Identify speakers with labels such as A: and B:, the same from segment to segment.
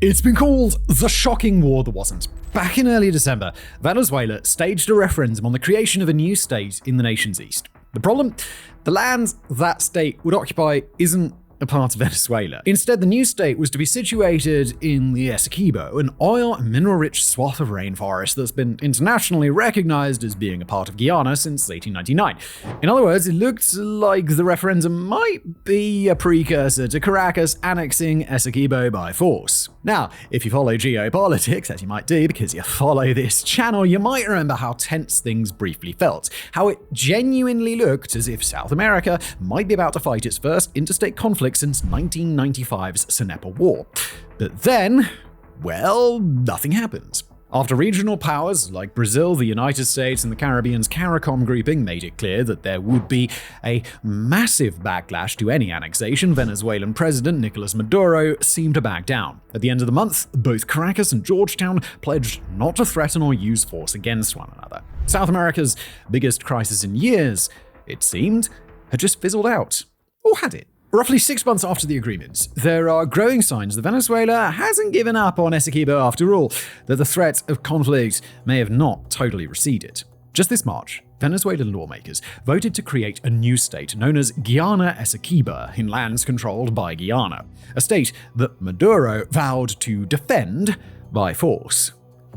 A: It's been called the shocking war that wasn't. Back in early December, Venezuela staged a referendum on the creation of a new state in the nation's east. The problem? The land that state would occupy isn't a part of Venezuela. Instead, the new state was to be situated in the Essequibo, an oil and mineral-rich swath of rainforest that's been internationally recognized as being a part of Guyana since 1899. In other words, it looked like the referendum might be a precursor to Caracas annexing Essequibo by force. Now, if you follow geopolitics, as you might do because you follow this channel, you might remember how tense things briefly felt, how it genuinely looked as if South America might be about to fight its first interstate conflict since 1995's Cenepa War. But then, well, nothing happened. After regional powers like Brazil, the United States, and the Caribbean's CARICOM grouping made it clear that there would be a massive backlash to any annexation, Venezuelan President Nicolas Maduro seemed to back down. At the end of the month, both Caracas and Georgetown pledged not to threaten or use force against one another. South America's biggest crisis in years, it seemed, had just fizzled out. Or had it? Roughly 6 months after the agreement, there are growing signs that Venezuela hasn't given up on Essequibo after all, that the threat of conflict may have not totally receded. Just this March, Venezuelan lawmakers voted to create a new state known as Guyana Essequibo in lands controlled by Guyana, a state that Maduro vowed to defend by force.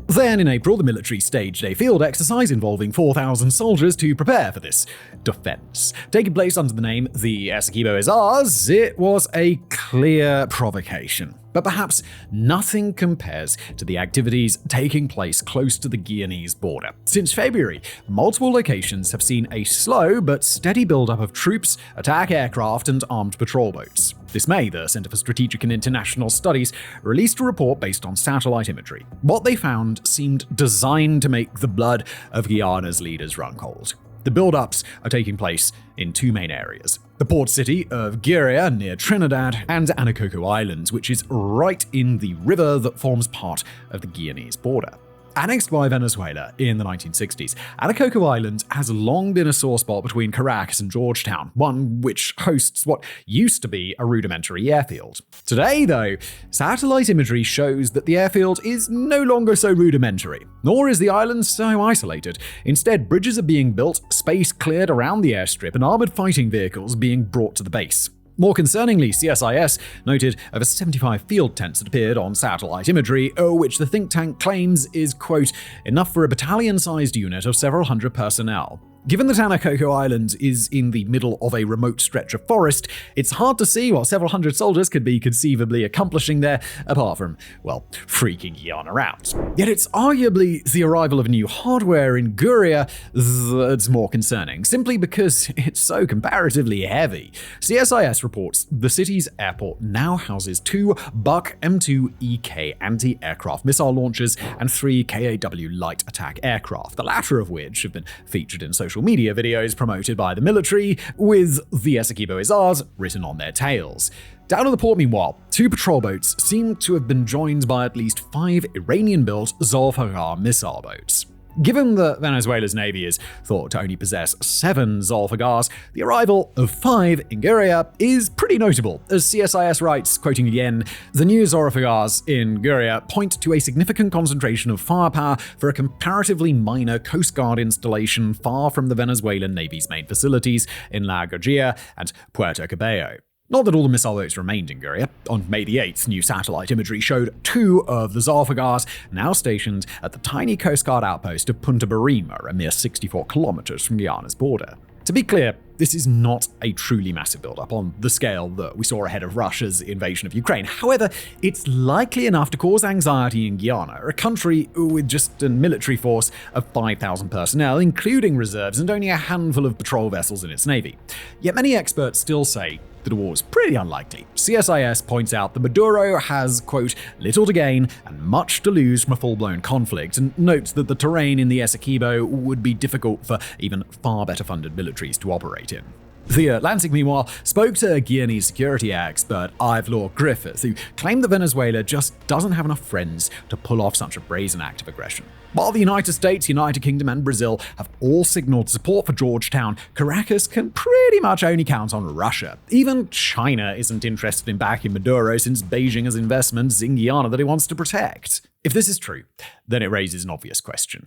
A: Then, in April, the military staged a field exercise involving 4,000 soldiers to prepare for this defense. Taking place under the name The Essequibo is Ours, it was a clear provocation. But perhaps nothing compares to the activities taking place close to the Guyanese border. Since February, multiple locations have seen a slow but steady buildup of troops, attack aircraft, and armed patrol boats. This May, the Center for Strategic and International Studies released a report based on satellite imagery. What they found seemed designed to make the blood of Guyana's leaders run cold. The build-ups are taking place in two main areas: the port city of Guiria near Trinidad and Anacoco Island, which is right in the river that forms part of the Guyanese border. Annexed by Venezuela in the 1960s, Anacoco Island has long been a sore spot between Caracas and Georgetown, one which hosts what used to be a rudimentary airfield. Today, though, satellite imagery shows that the airfield is no longer so rudimentary, nor is the island so isolated. Instead, bridges are being built, space cleared around the airstrip, and armored fighting vehicles being brought to the base. More concerningly, CSIS noted over 75 field tents that appeared on satellite imagery, which the think tank claims is, quote, enough for a battalion-sized unit of several hundred personnel. Given that Anacoco Island is in the middle of a remote stretch of forest, it's hard to see what several hundred soldiers could be conceivably accomplishing there, apart from, well, freaking Guyana out. Yet it's arguably the arrival of new hardware in Guiria that's more concerning, simply because it's so comparatively heavy. CSIS reports the city's airport now houses 2 Buck M2EK anti-aircraft missile launchers and 3 KAW light attack aircraft, the latter of which have been featured in social media videos promoted by the military, with "The Essequibo is Ours" written on their tails. Down in the port, meanwhile, 2 patrol boats seem to have been joined by at least 5 Iranian-built Zolfaghar missile boats. Given that Venezuela's navy is thought to only possess 7 Zolfaghars, the arrival of 5 in Guiria is pretty notable. As CSIS writes, quoting again, the new Zolfaghars in Guiria point to a significant concentration of firepower for a comparatively minor Coast Guard installation far from the Venezuelan Navy's main facilities in La Guajira and Puerto Cabello. Not that all the missile boats remained in Guiria. On May the 8th, new satellite imagery showed 2 of the Zolfaghars now stationed at the tiny Coast Guard outpost of Punta Barima, a mere 64 kilometers from Guyana's border. To be clear, this is not a truly massive buildup on the scale that we saw ahead of Russia's invasion of Ukraine. However, it's likely enough to cause anxiety in Guyana, a country with just a military force of 5,000 personnel, including reserves, and only a handful of patrol vessels in its navy. Yet many experts still say that a war is pretty unlikely. CSIS points out that Maduro has, quote, little to gain and much to lose from a full-blown conflict, and notes that the terrain in the Essequibo would be difficult for even far better funded militaries to operate in. The Atlantic, meanwhile, spoke to Guinea's security expert Ivor Griffith, who claimed that Venezuela just doesn't have enough friends to pull off such a brazen act of aggression. While the United States, United Kingdom, and Brazil have all signaled support for Georgetown, Caracas can pretty much only count on Russia. Even China isn't interested in backing Maduro since Beijing has investments in Guyana that it wants to protect. If this is true, then it raises an obvious question.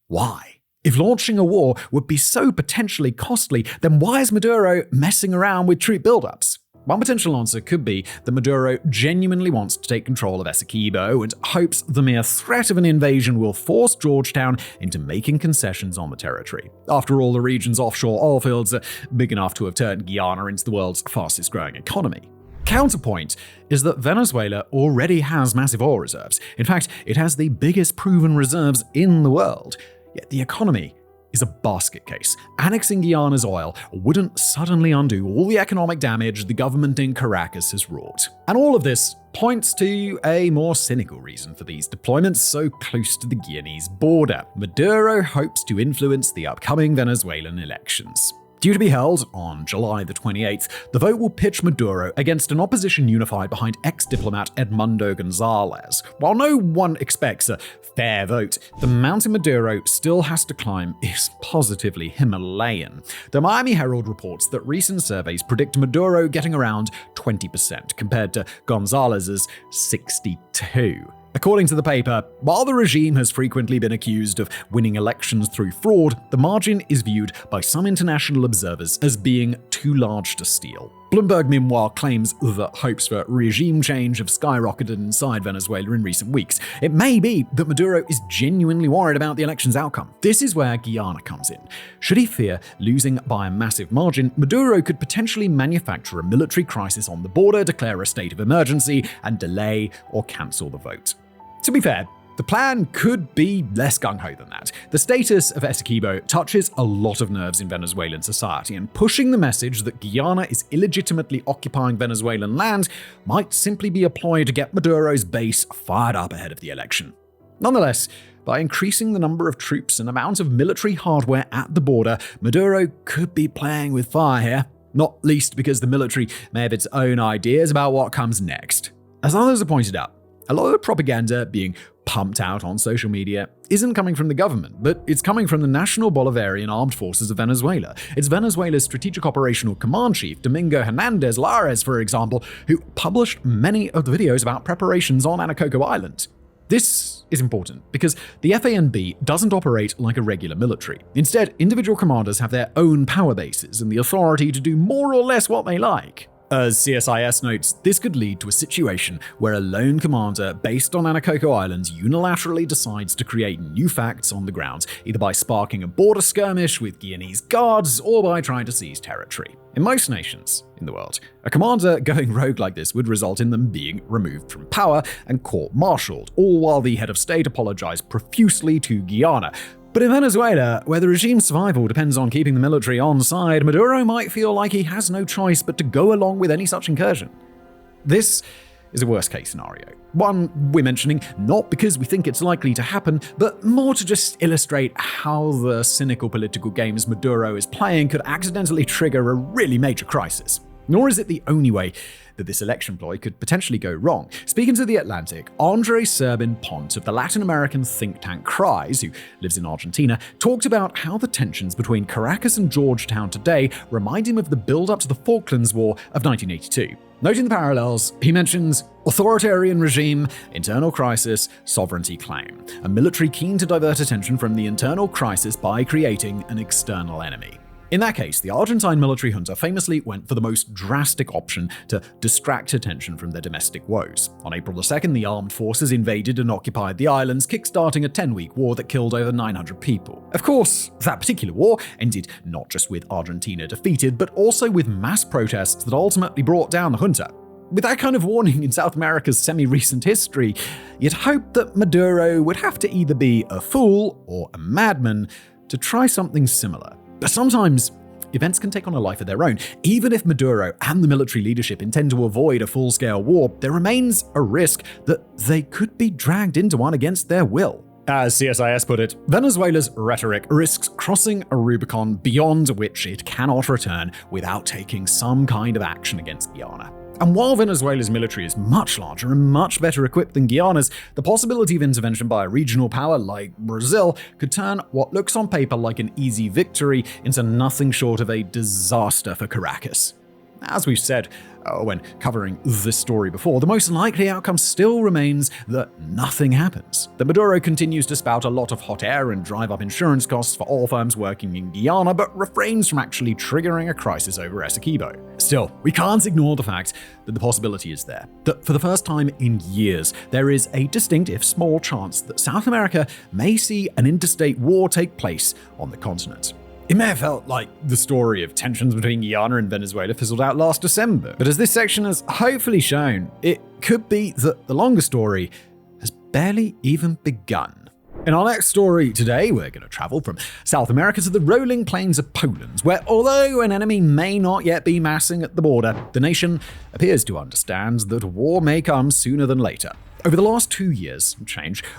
A: Why? If launching a war would be so potentially costly, then why is Maduro messing around with troop buildups? One potential answer could be that Maduro genuinely wants to take control of Essequibo and hopes the mere threat of an invasion will force Georgetown into making concessions on the territory. After all, the region's offshore oil fields are big enough to have turned Guyana into the world's fastest growing economy. Counterpoint is that Venezuela already has massive oil reserves. In fact, it has the biggest proven reserves in the world. Yet the economy is a basket case. Annexing Guyana's oil wouldn't suddenly undo all the economic damage the government in Caracas has wrought. And all of this points to a more cynical reason for these deployments so close to the Guianese border. Maduro hopes to influence the upcoming Venezuelan elections. Due to be held on July the 28th, the vote will pitch Maduro against an opposition unified behind ex-diplomat Edmundo Gonzalez. While no one expects a fair vote, the mountain Maduro still has to climb is positively Himalayan. The Miami Herald reports that recent surveys predict Maduro getting around 20% compared to Gonzalez's 62%. According to the paper, while the regime has frequently been accused of winning elections through fraud, the margin is viewed by some international observers as being too large to steal. Bloomberg, meanwhile, claims that hopes for regime change have skyrocketed inside Venezuela in recent weeks. It may be that Maduro is genuinely worried about the election's outcome. This is where Guyana comes in. Should he fear losing by a massive margin, Maduro could potentially manufacture a military crisis on the border, declare a state of emergency, and delay or cancel the vote. To be fair, the plan could be less gung-ho than that. The status of Essequibo touches a lot of nerves in Venezuelan society, and pushing the message that Guyana is illegitimately occupying Venezuelan land might simply be a ploy to get Maduro's base fired up ahead of the election. Nonetheless, by increasing the number of troops and amount of military hardware at the border, Maduro could be playing with fire here, not least because the military may have its own ideas about what comes next. As others have pointed out, a lot of the propaganda being pumped out on social media isn't coming from the government, but it's coming from the National Bolivarian Armed Forces of Venezuela. It's Venezuela's Strategic Operational Command Chief, Domingo Hernandez Lares, for example, who published many of the videos about preparations on Anacoco Island. This is important because the FANB doesn't operate like a regular military. Instead, individual commanders have their own power bases and the authority to do more or less what they like. As CSIS notes, this could lead to a situation where a lone commander based on Anacoco Island unilaterally decides to create new facts on the ground, either by sparking a border skirmish with Guianese guards or by trying to seize territory. In most nations in the world, a commander going rogue like this would result in them being removed from power and court-martialed, all while the head of state apologized profusely to Guyana. But in Venezuela, where the regime's survival depends on keeping the military on side, Maduro might feel like he has no choice but to go along with any such incursion. This is a worst-case scenario. One we're mentioning not because we think it's likely to happen, but more to just illustrate how the cynical political games Maduro is playing could accidentally trigger a really major crisis. Nor is it the only way that this election ploy could potentially go wrong. Speaking to The Atlantic, Andre Serbin Pont of the Latin American think tank CRISE, who lives in Argentina, talked about how the tensions between Caracas and Georgetown today remind him of the build-up to the Falklands War of 1982. Noting the parallels, he mentions authoritarian regime, internal crisis, sovereignty claim, a military keen to divert attention from the internal crisis by creating an external enemy. In that case, the Argentine military junta famously went for the most drastic option to distract attention from their domestic woes. On April 2nd, the armed forces invaded and occupied the islands, kickstarting a 10-week war that killed over 900 people. Of course, that particular war ended not just with Argentina defeated, but also with mass protests that ultimately brought down the junta. With that kind of warning in South America's semi-recent history, you'd hope that Maduro would have to either be a fool or a madman to try something similar. But sometimes, events can take on a life of their own. Even if Maduro and the military leadership intend to avoid a full-scale war, there remains a risk that they could be dragged into one against their will. As CSIS put it, Venezuela's rhetoric risks crossing a Rubicon beyond which it cannot return without taking some kind of action against Guyana. And while Venezuela's military is much larger and much better equipped than Guyana's, the possibility of intervention by a regional power like Brazil could turn what looks on paper like an easy victory into nothing short of a disaster for Caracas. As we've said when covering this story before, the most likely outcome still remains that nothing happens. That Maduro continues to spout a lot of hot air and drive up insurance costs for oil firms working in Guyana, but refrains from actually triggering a crisis over Essequibo. Still, we can't ignore the fact that the possibility is there. That for the first time in years, there is a distinct, if small, chance that South America may see an interstate war take place on the continent. It may have felt like the story of tensions between Guyana and Venezuela fizzled out last December, but as this section has hopefully shown, it could be that the longer story has barely even begun. In our next story today, we're going to travel from South America to the rolling plains of Poland, where although an enemy may not yet be massing at the border, the nation appears to understand that war may come sooner than later. Over the last 2 years,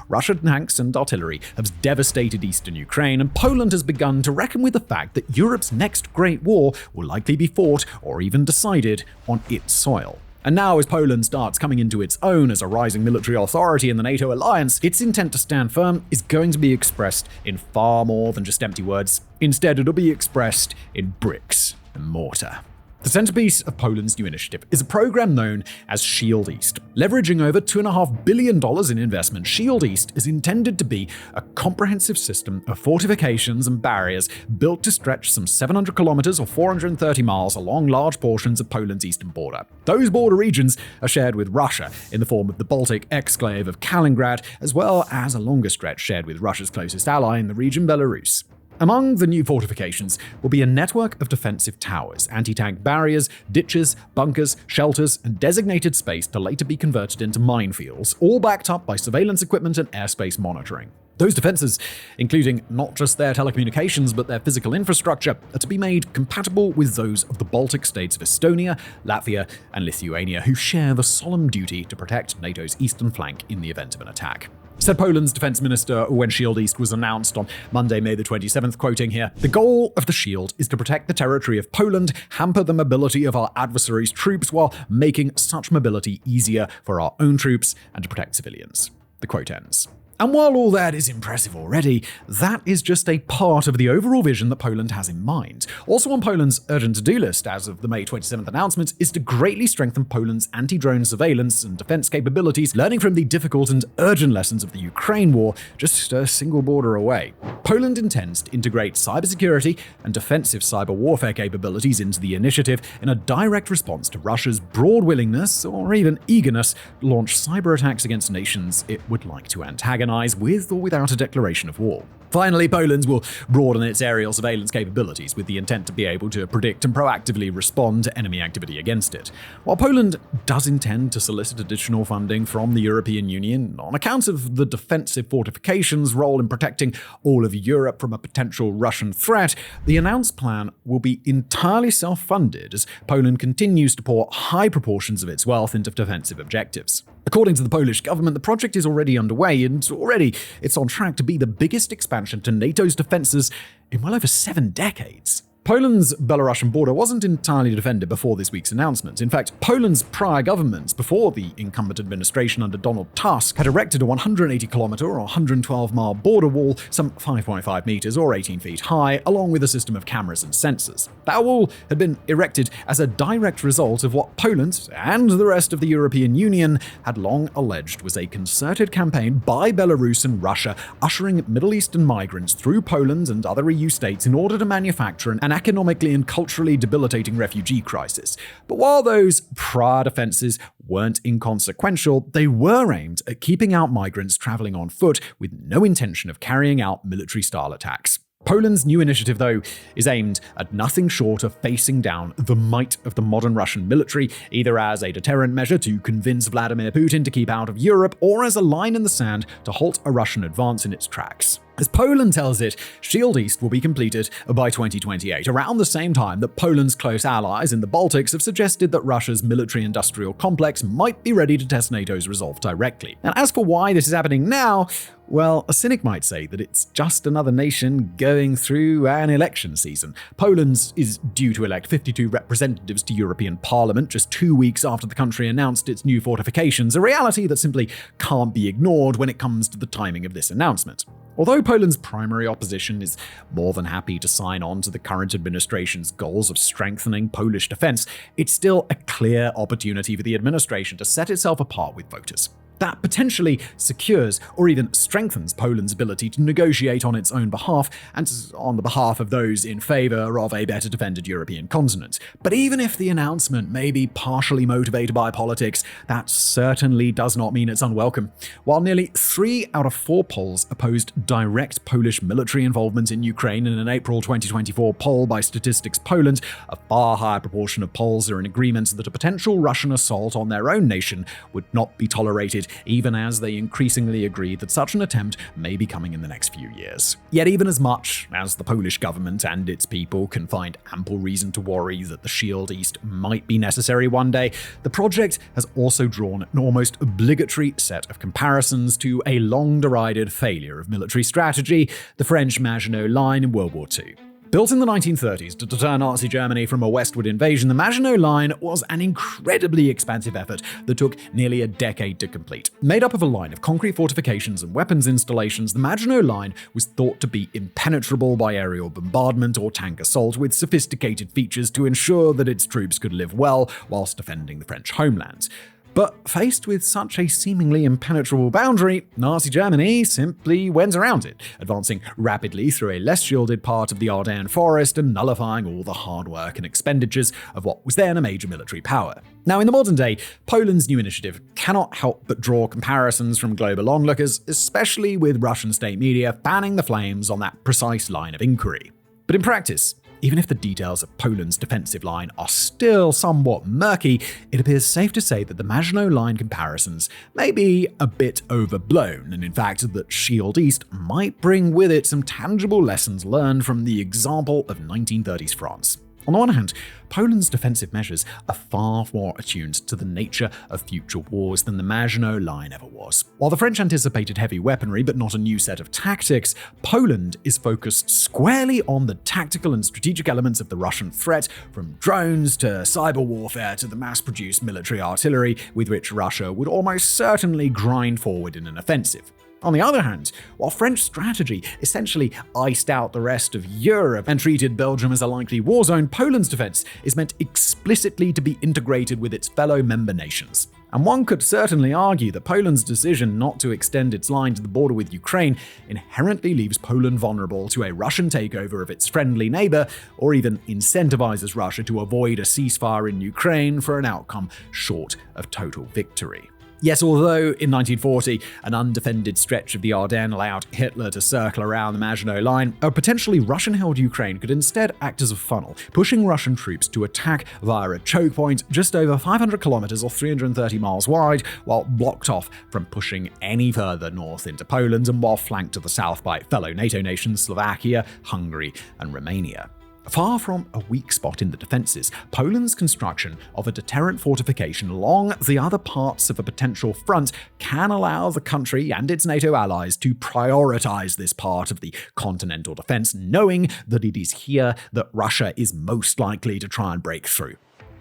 A: Russian tanks and artillery have devastated eastern Ukraine, and Poland has begun to reckon with the fact that Europe's next great war will likely be fought or even decided on its soil. And now, as Poland starts coming into its own as a rising military authority in the NATO alliance, its intent to stand firm is going to be expressed in far more than just empty words. Instead, it'll be expressed in bricks and mortar. The centerpiece of Poland's new initiative is a program known as Shield East. Leveraging over $2.5 billion in investment, Shield East is intended to be a comprehensive system of fortifications and barriers built to stretch some 700 kilometers or 430 miles along large portions of Poland's eastern border. Those border regions are shared with Russia in the form of the Baltic exclave of Kaliningrad, as well as a longer stretch shared with Russia's closest ally in the region, Belarus. Among the new fortifications will be a network of defensive towers, anti-tank barriers, ditches, bunkers, shelters, and designated space to later be converted into minefields, all backed up by surveillance equipment and airspace monitoring. Those defenses, including not just their telecommunications but their physical infrastructure, are to be made compatible with those of the Baltic states of Estonia, Latvia, and Lithuania, who share the solemn duty to protect NATO's eastern flank in the event of an attack. Said Poland's defense minister when Shield East was announced on Monday, May the 27th, quoting here, "The goal of the Shield is to protect the territory of Poland, hamper the mobility of our adversaries' troops while making such mobility easier for our own troops and to protect civilians." The quote ends. And while all that is impressive already, that is just a part of the overall vision that Poland has in mind. Also on Poland's urgent to-do list as of the May 27th announcement is to greatly strengthen Poland's anti-drone surveillance and defense capabilities, learning from the difficult and urgent lessons of the Ukraine war just a single border away. Poland intends to integrate cybersecurity and defensive cyber warfare capabilities into the initiative in a direct response to Russia's broad willingness, or even eagerness, to launch cyber attacks against nations it would like to antagonize with or without a declaration of war. Finally, Poland will broaden its aerial surveillance capabilities with the intent to be able to predict and proactively respond to enemy activity against it. While Poland does intend to solicit additional funding from the European Union on account of the defensive fortifications' role in protecting all of Europe from a potential Russian threat, the announced plan will be entirely self-funded as Poland continues to pour high proportions of its wealth into defensive objectives. According to the Polish government, the project is already underway and already it's on track to be the biggest expansion to NATO's defenses in well over 7 decades. Poland's Belarusian border wasn't entirely defended before this week's announcement. In fact, Poland's prior governments, before the incumbent administration under Donald Tusk, had erected a 180-kilometer or 112-mile border wall, some 5.5 meters or 18 feet high, along with a system of cameras and sensors. That wall had been erected as a direct result of what Poland and the rest of the European Union had long alleged was a concerted campaign by Belarus and Russia ushering Middle Eastern migrants through Poland and other EU states in order to manufacture an economically and culturally debilitating refugee crisis. But while those prior defenses weren't inconsequential, they were aimed at keeping out migrants traveling on foot with no intention of carrying out military-style attacks. Poland's new initiative, though, is aimed at nothing short of facing down the might of the modern Russian military, either as a deterrent measure to convince Vladimir Putin to keep out of Europe, or as a line in the sand to halt a Russian advance in its tracks. As Poland tells it, Shield East will be completed by 2028, around the same time that Poland's close allies in the Baltics have suggested that Russia's military-industrial complex might be ready to test NATO's resolve directly. And as for why this is happening now, Well, a cynic might say that it's just another nation going through an election season. Poland is due to elect 52 representatives to European Parliament just 2 weeks after the country announced its new fortifications, a reality that simply can't be ignored when it comes to the timing of this announcement. Although Poland's primary opposition is more than happy to sign on to the current administration's goals of strengthening Polish defense, it's still a clear opportunity for the administration to set itself apart with voters. That potentially secures or even strengthens Poland's ability to negotiate on its own behalf and on the behalf of those in favor of a better defended European continent. But even if the announcement may be partially motivated by politics, that certainly does not mean it's unwelcome. While nearly 3 out of 4 polls opposed direct Polish military involvement in Ukraine in an April 2024 poll by Statistics Poland, a far higher proportion of polls are in agreement that a potential Russian assault on their own nation would not be tolerated, even as they increasingly agree that such an attempt may be coming in the next few years. Yet even as much as the Polish government and its people can find ample reason to worry that the Shield East might be necessary one day, the project has also drawn an almost obligatory set of comparisons to a long-derided failure of military strategy, the French Maginot Line in World War II. Built in the 1930s to deter Nazi Germany from a westward invasion, the Maginot Line was an incredibly expansive effort that took nearly a decade to complete. Made up of a line of concrete fortifications and weapons installations, the Maginot Line was thought to be impenetrable by aerial bombardment or tank assault, with sophisticated features to ensure that its troops could live well whilst defending the French homeland. But faced with such a seemingly impenetrable boundary, Nazi Germany simply went around it, advancing rapidly through a less shielded part of the Ardennes forest and nullifying all the hard work and expenditures of what was then a major military power. Now, in the modern day, Poland's new initiative cannot help but draw comparisons from global onlookers, especially with Russian state media fanning the flames on that precise line of inquiry. But in practice, even if the details of Poland's defensive line are still somewhat murky, it appears safe to say that the Maginot Line comparisons may be a bit overblown, and in fact that Shield East might bring with it some tangible lessons learned from the example of 1930s France. On the one hand, Poland's defensive measures are far more attuned to the nature of future wars than the Maginot Line ever was. While the French anticipated heavy weaponry but not a new set of tactics, Poland is focused squarely on the tactical and strategic elements of the Russian threat, from drones to cyber warfare to the mass-produced military artillery with which Russia would almost certainly grind forward in an offensive. On the other hand, while French strategy essentially iced out the rest of Europe and treated Belgium as a likely war zone, Poland's defense is meant explicitly to be integrated with its fellow member nations. And one could certainly argue that Poland's decision not to extend its line to the border with Ukraine inherently leaves Poland vulnerable to a Russian takeover of its friendly neighbor, or even incentivizes Russia to avoid a ceasefire in Ukraine for an outcome short of total victory. Yes, although in 1940, an undefended stretch of the Ardennes allowed Hitler to circle around the Maginot Line, a potentially Russian-held Ukraine could instead act as a funnel, pushing Russian troops to attack via a choke point just over 500 kilometers or 330 miles wide, while blocked off from pushing any further north into Poland and while flanked to the south by fellow NATO nations Slovakia, Hungary, and Romania. Far from a weak spot in the defenses, Poland's construction of a deterrent fortification along the other parts of a potential front can allow the country and its NATO allies to prioritize this part of the continental defense, knowing that it is here that Russia is most likely to try and break through.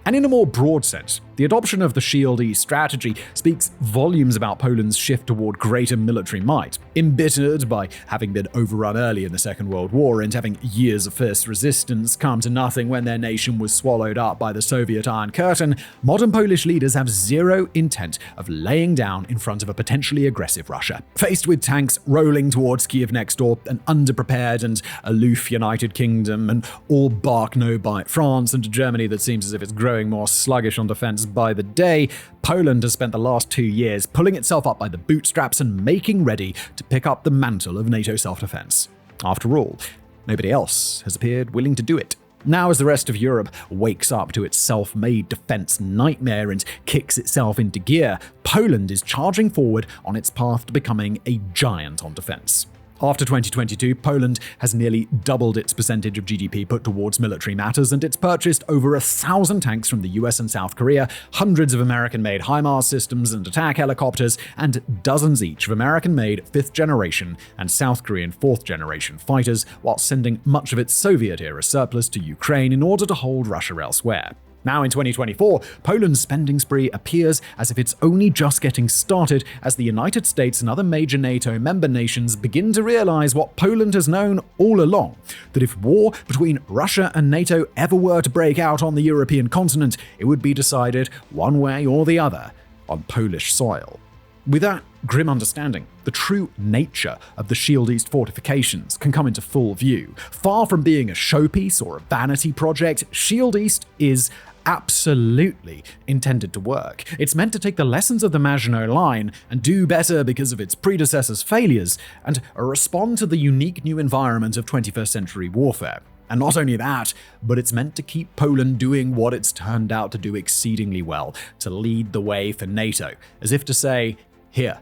A: And in a more broad sense, the adoption of the Shield East strategy speaks volumes about Poland's shift toward greater military might. Embittered by having been overrun early in the Second World War and having years of fierce resistance come to nothing when their nation was swallowed up by the Soviet Iron Curtain, modern Polish leaders have zero intent of laying down in front of a potentially aggressive Russia. Faced with tanks rolling towards Kiev next door, an underprepared and aloof United Kingdom, and all bark no bite France, and a Germany that seems as if it's growing more sluggish on defense by the day, Poland has spent the last 2 years pulling itself up by the bootstraps and making ready to pick up the mantle of NATO self-defense. After all, nobody else has appeared willing to do it. Now, as the rest of Europe wakes up to its self-made defense nightmare and kicks itself into gear, Poland is charging forward on its path to becoming a giant on defense. After 2022, Poland has nearly doubled its percentage of GDP put towards military matters, and it's purchased over 1,000 tanks from the US and South Korea, hundreds of American-made HIMARS systems and attack helicopters, and dozens each of American-made 5th generation and South Korean 4th generation fighters, while sending much of its Soviet-era surplus to Ukraine in order to hold Russia elsewhere. Now in 2024, Poland's spending spree appears as if it's only just getting started as the United States and other major NATO member nations begin to realize what Poland has known all along, that if war between Russia and NATO ever were to break out on the European continent, it would be decided one way or the other on Polish soil. With that grim understanding, the true nature of the Shield East fortifications can come into full view. Far from being a showpiece or a vanity project, Shield East is absolutely intended to work. It's meant to take the lessons of the Maginot Line and do better because of its predecessors' failures, and respond to the unique new environment of 21st century warfare. And not only that, but it's meant to keep Poland doing what it's turned out to do exceedingly well, to lead the way for NATO, as if to say, here,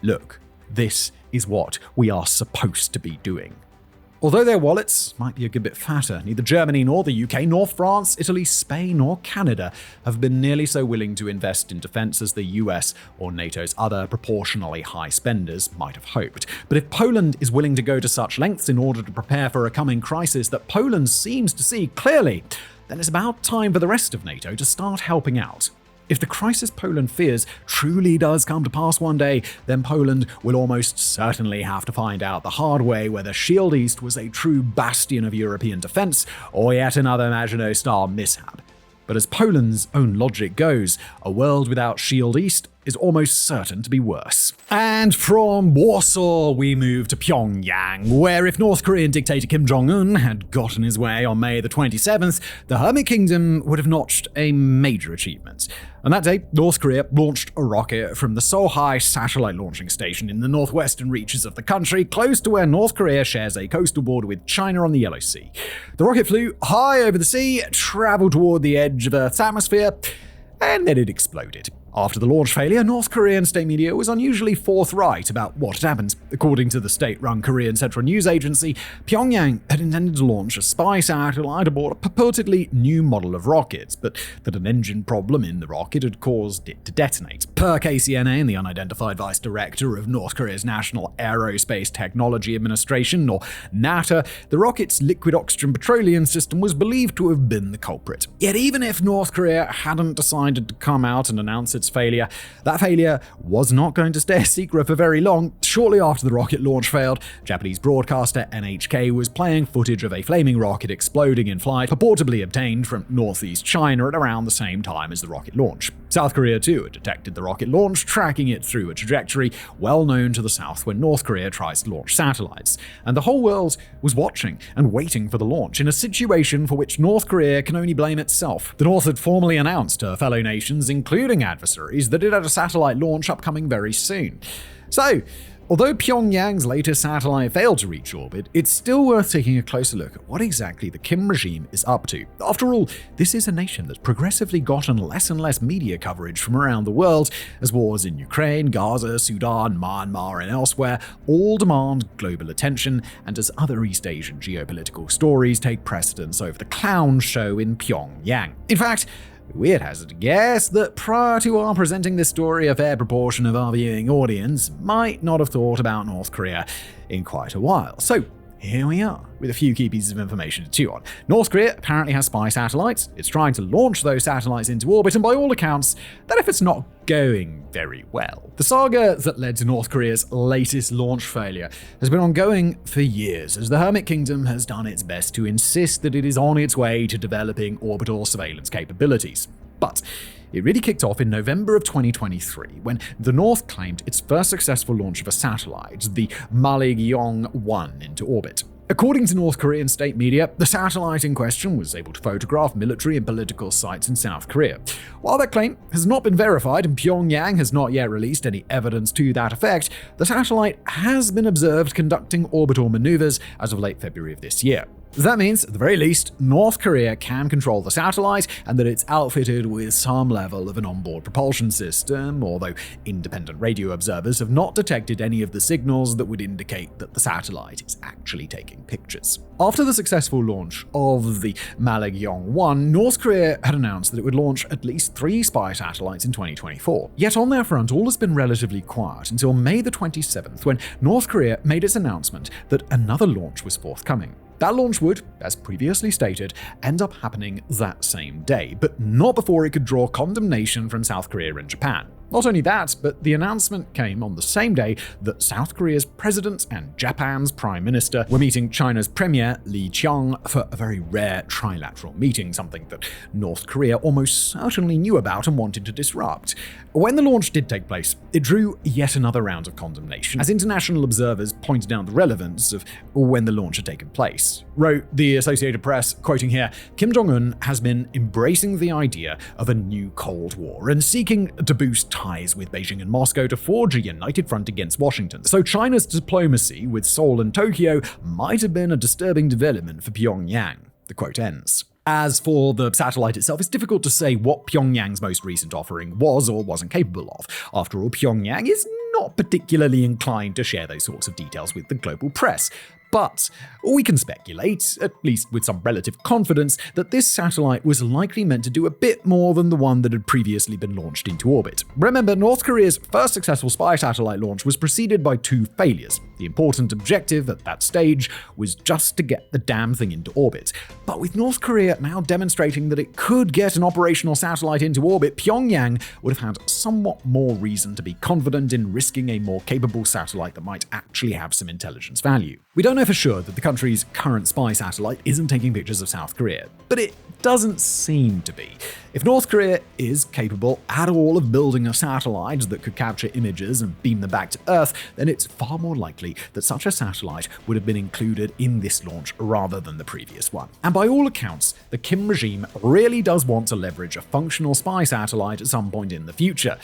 A: look, this is what we are supposed to be doing. Although their wallets might be a good bit fatter, neither Germany nor the UK, nor France, Italy, Spain, or Canada have been nearly so willing to invest in defense as the US or NATO's other proportionally high spenders might have hoped. But if Poland is willing to go to such lengths in order to prepare for a coming crisis that Poland seems to see clearly, then it's about time for the rest of NATO to start helping out. If the crisis Poland fears truly does come to pass one day, then Poland will almost certainly have to find out the hard way whether Shield East was a true bastion of European defense or yet another Maginot-style mishap. But as Poland's own logic goes, a world without Shield East is almost certain to be worse. And from Warsaw, we move to Pyongyang, where if North Korean dictator Kim Jong-un had gotten his way on May the 27th, the Hermit Kingdom would have notched a major achievement. On that day, North Korea launched a rocket from the Sohae satellite launching station in the northwestern reaches of the country, close to where North Korea shares a coastal border with China on the Yellow Sea. The rocket flew high over the sea, traveled toward the edge of Earth's atmosphere, and then it exploded. After the launch failure, North Korean state media was unusually forthright about what had happened. According to the state-run Korean Central News Agency, Pyongyang had intended to launch a spy satellite aboard a purportedly new model of rockets, but that an engine problem in the rocket had caused it to detonate. Per KCNA and the unidentified vice director of North Korea's National Aerospace Technology Administration, or NATA, the rocket's liquid oxygen petroleum system was believed to have been the culprit. Yet even if North Korea hadn't decided to come out and announce its failure, that failure was not going to stay a secret for very long. Shortly after the rocket launch failed, Japanese broadcaster NHK was playing footage of a flaming rocket exploding in flight, purportedly obtained from northeast China at around the same time as the rocket launch. South Korea too had detected the rocket launch, tracking it through a trajectory well known to the South when North Korea tries to launch satellites. And the whole world was watching and waiting for the launch, in a situation for which North Korea can only blame itself. The North had formally announced to fellow nations, including adversaries, that it had a satellite launch upcoming very soon. So, although Pyongyang's latest satellite failed to reach orbit, it's still worth taking a closer look at what exactly the Kim regime is up to. After all, this is a nation that's progressively gotten less and less media coverage from around the world, as wars in Ukraine, Gaza, Sudan, Myanmar, and elsewhere all demand global attention, and as other East Asian geopolitical stories take precedence over the clown show in Pyongyang. In fact, we'd hazard a guess that prior to our presenting this story, a fair proportion of our viewing audience might not have thought about North Korea in quite a while. So here we are, with a few key pieces of information to chew on. North Korea apparently has spy satellites. It's trying to launch those satellites into orbit, and by all accounts, that if it's not going very well. The saga that led to North Korea's latest launch failure has been ongoing for years, as the Hermit Kingdom has done its best to insist that it is on its way to developing orbital surveillance capabilities. But it really kicked off in November of 2023, when the North claimed its first successful launch of a satellite, the Malleegeong-1, into orbit. According to North Korean state media, the satellite in question was able to photograph military and political sites in South Korea. While that claim has not been verified and Pyongyang has not yet released any evidence to that effect, the satellite has been observed conducting orbital maneuvers as of late February of this year. That means, at the very least, North Korea can control the satellite and that it's outfitted with some level of an onboard propulsion system, although independent radio observers have not detected any of the signals that would indicate that the satellite is actually taking pictures. After the successful launch of the Malagyong-1, North Korea had announced that it would launch at least 3 spy satellites in 2024. Yet on their front, all has been relatively quiet until May the 27th, when North Korea made its announcement that another launch was forthcoming. That launch would, as previously stated, end up happening that same day, but not before it could draw condemnation from South Korea and Japan. Not only that, but the announcement came on the same day that South Korea's president and Japan's prime minister were meeting China's premier Li Qiang for a very rare trilateral meeting, something that North Korea almost certainly knew about and wanted to disrupt. When the launch did take place, it drew yet another round of condemnation, as international observers pointed out the relevance of when the launch had taken place. Wrote the Associated Press, quoting here, "Kim Jong-un has been embracing the idea of a new Cold War and seeking to boost ties with Beijing and Moscow to forge a united front against Washington. So China's diplomacy with Seoul and Tokyo might have been a disturbing development for Pyongyang." The quote ends. As for the satellite itself, it's difficult to say what Pyongyang's most recent offering was or wasn't capable of. After all, Pyongyang is not particularly inclined to share those sorts of details with the global press. But we can speculate, at least with some relative confidence, that this satellite was likely meant to do a bit more than the one that had previously been launched into orbit. Remember, North Korea's first successful spy satellite launch was preceded by 2 failures. The important objective at that stage was just to get the damn thing into orbit. But with North Korea now demonstrating that it could get an operational satellite into orbit, Pyongyang would have had somewhat more reason to be confident in risking a more capable satellite that might actually have some intelligence value. We don't know for sure that the country's current spy satellite isn't taking pictures of South Korea, but it doesn't seem to be. If North Korea is capable at all of building a satellite that could capture images and beam them back to Earth, then it's far more likely that such a satellite would have been included in this launch rather than the previous one. And by all accounts, the Kim regime really does want to leverage a functional spy satellite at some point in the future.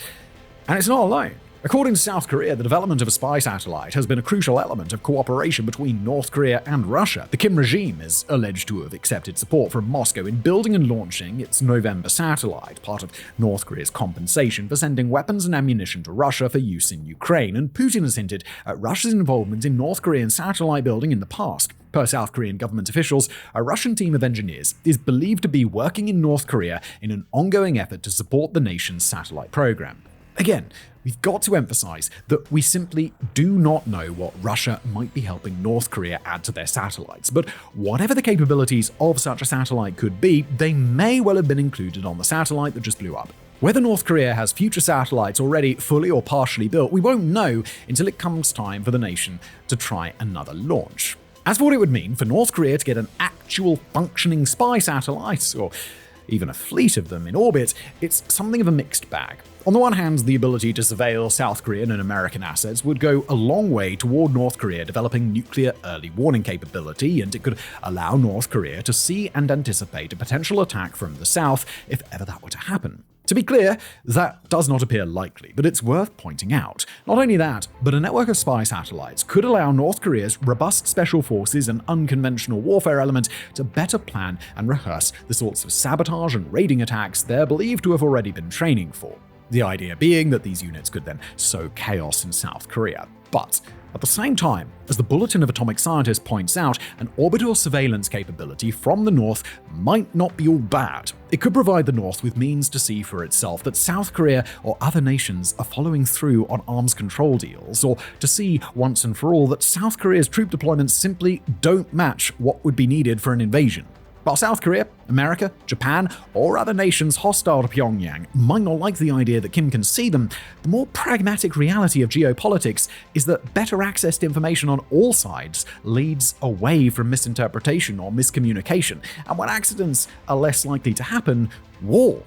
A: And it's not alone. According to South Korea, the development of a spy satellite has been a crucial element of cooperation between North Korea and Russia. The Kim regime is alleged to have accepted support from Moscow in building and launching its November satellite, part of North Korea's compensation for sending weapons and ammunition to Russia for use in Ukraine, and Putin has hinted at Russia's involvement in North Korean satellite building in the past. Per South Korean government officials, a Russian team of engineers is believed to be working in North Korea in an ongoing effort to support the nation's satellite program. Again, we've got to emphasize that we simply do not know what Russia might be helping North Korea add to their satellites, but whatever the capabilities of such a satellite could be, they may well have been included on the satellite that just blew up. Whether North Korea has future satellites already fully or partially built, we won't know until it comes time for the nation to try another launch. As for what it would mean for North Korea to get an actual functioning spy satellite, or even a fleet of them in orbit, it's something of a mixed bag. On the one hand, the ability to surveil South Korean and American assets would go a long way toward North Korea developing nuclear early warning capability, and it could allow North Korea to see and anticipate a potential attack from the South if ever that were to happen. To be clear, that does not appear likely, but it's worth pointing out. Not only that, but a network of spy satellites could allow North Korea's robust special forces and unconventional warfare element to better plan and rehearse the sorts of sabotage and raiding attacks they're believed to have already been training for. The idea being that these units could then sow chaos in South Korea. But at the same time, as the Bulletin of Atomic Scientists points out, an orbital surveillance capability from the North might not be all bad. It could provide the North with means to see for itself that South Korea or other nations are following through on arms control deals, or to see once and for all that South Korea's troop deployments simply don't match what would be needed for an invasion. While South Korea, America, Japan, or other nations hostile to Pyongyang might not like the idea that Kim can see them, the more pragmatic reality of geopolitics is that better access to information on all sides leads away from misinterpretation or miscommunication, and when accidents are less likely to happen, war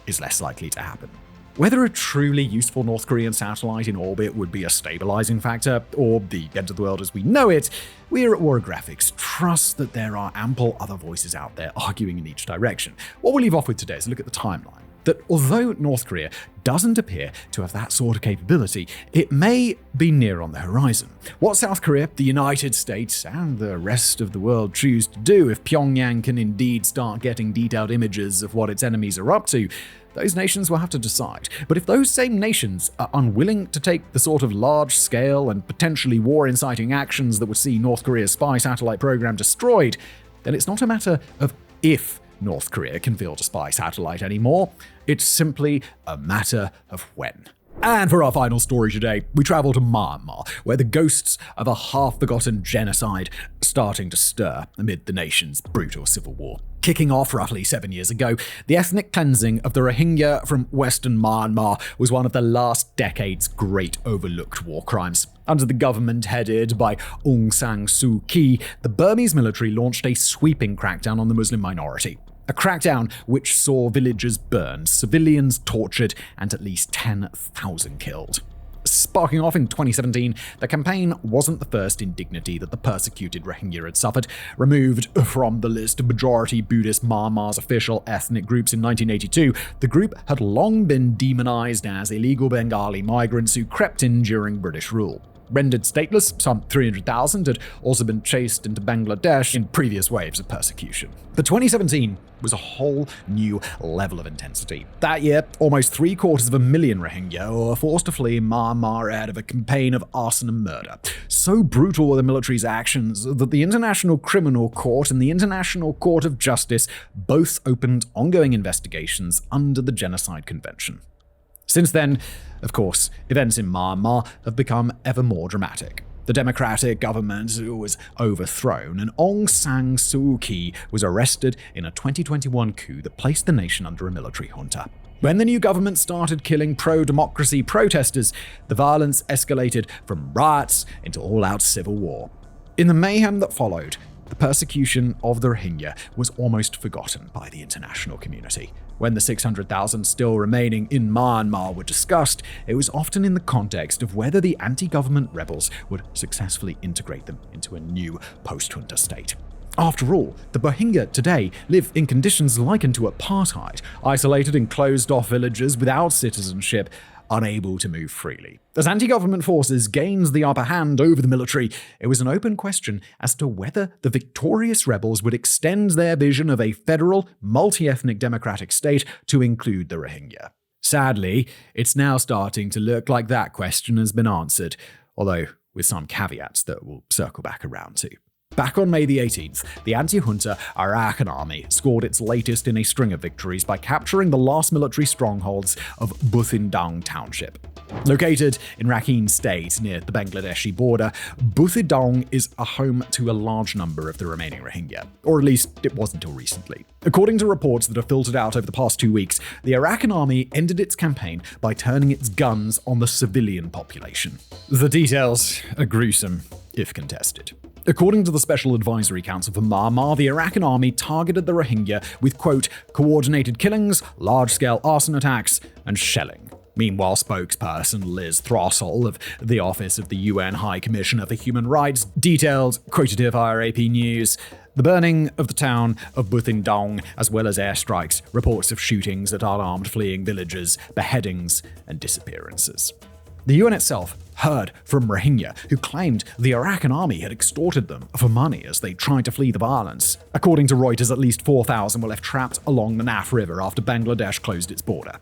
A: is less likely to happen. Whether a truly useful North Korean satellite in orbit would be a stabilizing factor, or the end of the world as we know it, we at WarGraphics trust that there are ample other voices out there arguing in each direction. What we'll leave off with today is a look at the timeline. that although North Korea doesn't appear to have that sort of capability, it may be near on the horizon. What South Korea, the United States, and the rest of the world choose to do if Pyongyang can indeed start getting detailed images of what its enemies are up to, those nations will have to decide. But if those same nations are unwilling to take the sort of large-scale and potentially war-inciting actions that would see North Korea's spy satellite program destroyed, then it's not a matter of if North Korea can field a spy satellite anymore. It's simply a matter of when. And for our final story today, we travel to Myanmar, where the ghosts of a half-forgotten genocide are starting to stir amid the nation's brutal civil war. Kicking off roughly 7 years ago, the ethnic cleansing of the Rohingya from western Myanmar was one of the last decade's great overlooked war crimes. Under the government headed by Aung San Suu Kyi, the Burmese military launched a sweeping crackdown on the Muslim minority. A crackdown which saw villages burned, civilians tortured, and at least 10,000 killed. Sparking off in 2017, the campaign wasn't the first indignity that the persecuted Rohingya had suffered. Removed from the list of majority Buddhist Myanmar's official ethnic groups in 1982, the group had long been demonized as illegal Bengali migrants who crept in during British rule. Rendered stateless, some 300,000 had also been chased into Bangladesh in previous waves of persecution. But 2017 was a whole new level of intensity. That year, almost 750,000 Rohingya were forced to flee Myanmar ahead of a campaign of arson and murder. So brutal were the military's actions that the International Criminal Court and the International Court of Justice both opened ongoing investigations under the Genocide Convention. Since then, of course, events in Myanmar have become ever more dramatic. The democratic government was overthrown, and Aung San Suu Kyi was arrested in a 2021 coup that placed the nation under a military junta. When the new government started killing pro-democracy protesters, the violence escalated from riots into all-out civil war. In the mayhem that followed, the persecution of the Rohingya was almost forgotten by the international community. When the 600,000 still remaining in Myanmar were discussed, it was often in the context of whether the anti-government rebels would successfully integrate them into a new post-junta state. After all, the Rohingya today live in conditions likened to apartheid, isolated in closed-off villages without citizenship, unable to move freely. As anti-government forces gained the upper hand over the military, it was an open question as to whether the victorious rebels would extend their vision of a federal, multi-ethnic democratic state to include the Rohingya. Sadly, it's now starting to look like that question has been answered, although with some caveats that we'll circle back around to. Back on May the 18th, the anti-junta Arakan army scored its latest in a string of victories by capturing the last military strongholds of Buthindang Township. Located in Rakhine State near the Bangladeshi border, Buthindang is a home to a large number of the remaining Rohingya, or at least it was until recently. According to reports that have filtered out over the past 2 weeks, the Arakan army ended its campaign by turning its guns on the civilian population. The details are gruesome, if contested. According to the Special Advisory Council for Myanmar, the Arakan army targeted the Rohingya with, quote, coordinated killings, large-scale arson attacks, and shelling. Meanwhile, spokesperson Liz Throssell of the Office of the UN High Commissioner for Human Rights detailed, quoted here via AP News, the burning of the town of Buthindang, as well as airstrikes, reports of shootings at unarmed fleeing villagers, beheadings, and disappearances. The UN itself heard from Rohingya, who claimed the Arakan army had extorted them for money as they tried to flee the violence. According to Reuters, at least 4,000 were left trapped along the Naf River after Bangladesh closed its border.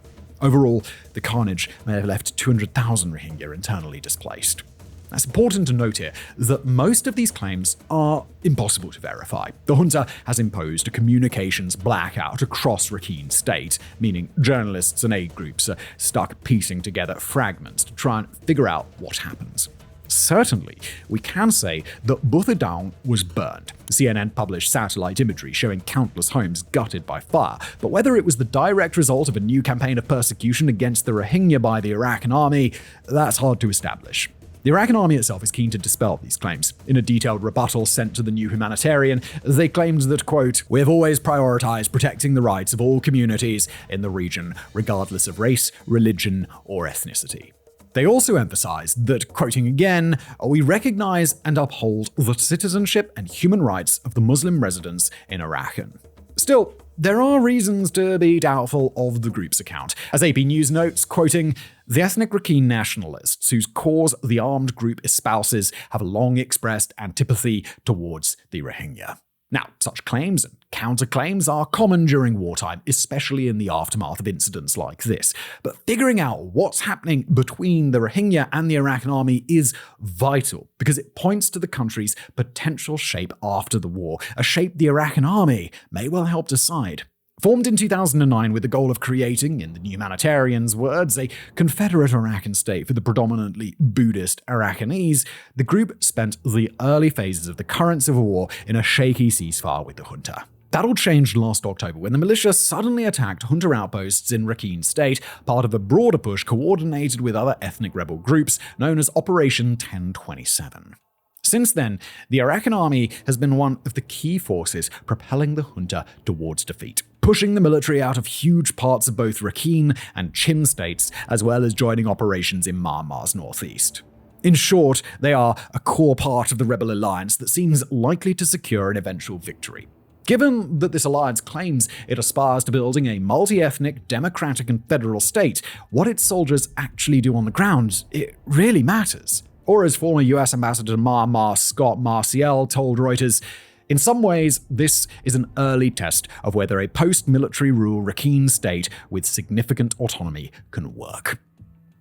A: Overall, the carnage may have left 200,000 Rohingya internally displaced. It's important to note here that most of these claims are impossible to verify. The junta has imposed a communications blackout across Rakhine State, meaning journalists and aid groups are stuck piecing together fragments to try and figure out what happened. Certainly, we can say that Buthindang was burned. CNN published satellite imagery showing countless homes gutted by fire, but whether it was the direct result of a new campaign of persecution against the Rohingya by the Arakan army, that's hard to establish. The Arakan army itself is keen to dispel these claims. In a detailed rebuttal sent to the New Humanitarian, they claimed that, quote, we have always prioritized protecting the rights of all communities in the region, regardless of race, religion, or ethnicity. They also emphasized that, quoting again, we recognize and uphold the citizenship and human rights of the Muslim residents in Arakan. Still, there are reasons to be doubtful of the group's account. As AP News notes, quoting, "The ethnic Rakhine nationalists, whose cause the armed group espouses, have long expressed antipathy towards the Rohingya." Now, such claims and counterclaims are common during wartime, especially in the aftermath of incidents like this. But figuring out what's happening between the Rohingya and the Arakan army is vital, because it points to the country's potential shape after the war, a shape the Arakan army may well help decide. Formed in 2009 with the goal of creating, in the humanitarians' words, a Confederate Arakan state for the predominantly Buddhist Arakanese, the group spent the early phases of the current civil war in a shaky ceasefire with the junta. That all changed last October when the militia suddenly attacked junta outposts in Rakhine State, part of a broader push coordinated with other ethnic rebel groups known as Operation 1027. Since then, the Arakan army has been one of the key forces propelling the junta towards defeat, pushing the military out of huge parts of both Rakhine and Chin states, as well as joining operations in Myanmar's northeast. In short, they are a core part of the rebel alliance that seems likely to secure an eventual victory. Given that this alliance claims it aspires to building a multi-ethnic, democratic and federal state, what its soldiers actually do on the ground, it really matters. Or as former US Ambassador to Myanmar Scott Marciel told Reuters, "In some ways, this is an early test of whether a post-military rule Rakhine state with significant autonomy can work."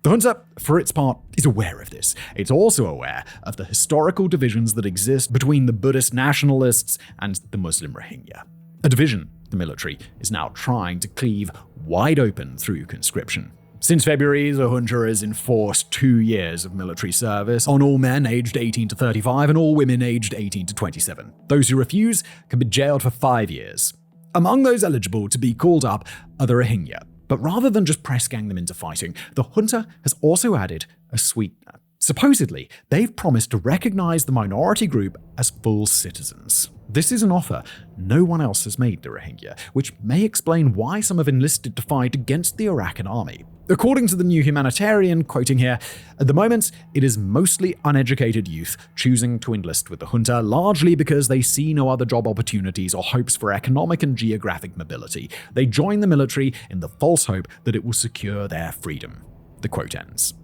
A: The junta, for its part, is aware of this. It's also aware of the historical divisions that exist between the Buddhist nationalists and the Muslim Rohingya. A division the military is now trying to cleave wide open through conscription. Since February, the junta has enforced 2 years of military service on all men aged 18 to 35 and all women aged 18 to 27. Those who refuse can be jailed for 5 years. Among those eligible to be called up are the Rohingya. But rather than just press gang them into fighting, the junta has also added a sweetener. Supposedly, they've promised to recognize the minority group as full citizens. This is an offer no one else has made the Rohingya, which may explain why some have enlisted to fight against the Arakan army. According to the New Humanitarian, quoting here, "At the moment, it is mostly uneducated youth choosing to enlist with the junta, largely because they see no other job opportunities or hopes for economic and geographic mobility. They join the military in the false hope that it will secure their freedom." The quote ends.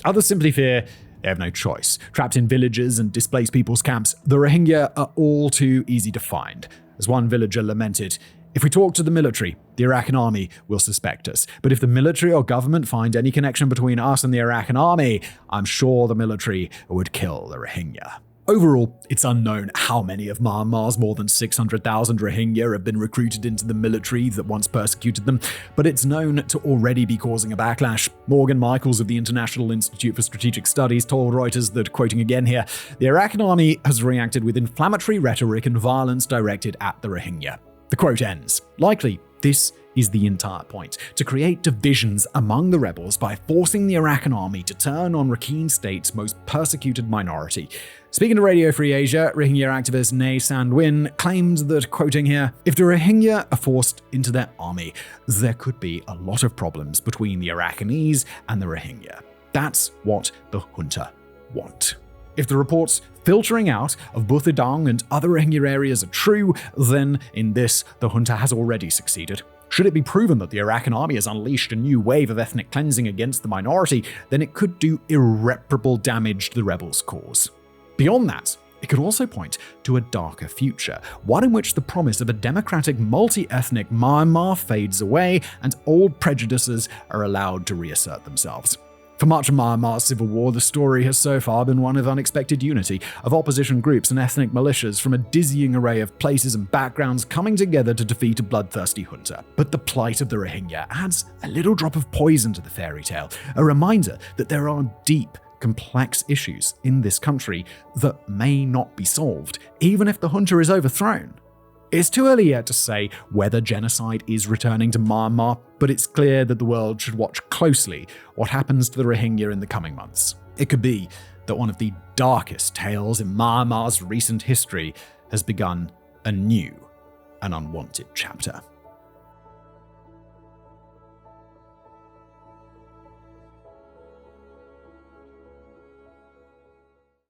A: Others simply fear they have no choice. Trapped in villages and displaced people's camps, the Rohingya are all too easy to find. As one villager lamented, "If we talk to the military, the Arakan army will suspect us. But if the military or government find any connection between us and the Arakan army, I'm sure the military would kill the Rohingya." Overall, it's unknown how many of Myanmar's more than 600,000 Rohingya have been recruited into the military that once persecuted them, but it's known to already be causing a backlash. Morgan Michaels of the International Institute for Strategic Studies told Reuters that, quoting again here, "The Arakan army has reacted with inflammatory rhetoric and violence directed at the Rohingya." The quote ends. Likely, this is the entire point, to create divisions among the rebels by forcing the Arakan army to turn on Rakhine State's most persecuted minority. Speaking to Radio Free Asia, Rohingya activist Nay Sandwin claimed that, quoting here, "If the Rohingya are forced into their army, there could be a lot of problems between the Arakanese and the Rohingya. That's what the junta want." If the reports filtering out of Buthidang and other Rohingya areas are true, then in this, the junta has already succeeded. Should it be proven that the Arakan army has unleashed a new wave of ethnic cleansing against the minority, then it could do irreparable damage to the rebels' cause. Beyond that, it could also point to a darker future, one in which the promise of a democratic, multi-ethnic Myanmar fades away and old prejudices are allowed to reassert themselves. For much of Myanmar's civil war, the story has so far been one of unexpected unity, of opposition groups and ethnic militias from a dizzying array of places and backgrounds coming together to defeat a bloodthirsty junta. But the plight of the Rohingya adds a little drop of poison to the fairy tale, a reminder that there are deep, complex issues in this country that may not be solved, even if the junta is overthrown. It's too early yet to say whether genocide is returning to Myanmar, but it's clear that the world should watch closely what happens to the Rohingya in the coming months. It could be that one of the darkest tales in Myanmar's recent history has begun a new and unwanted chapter.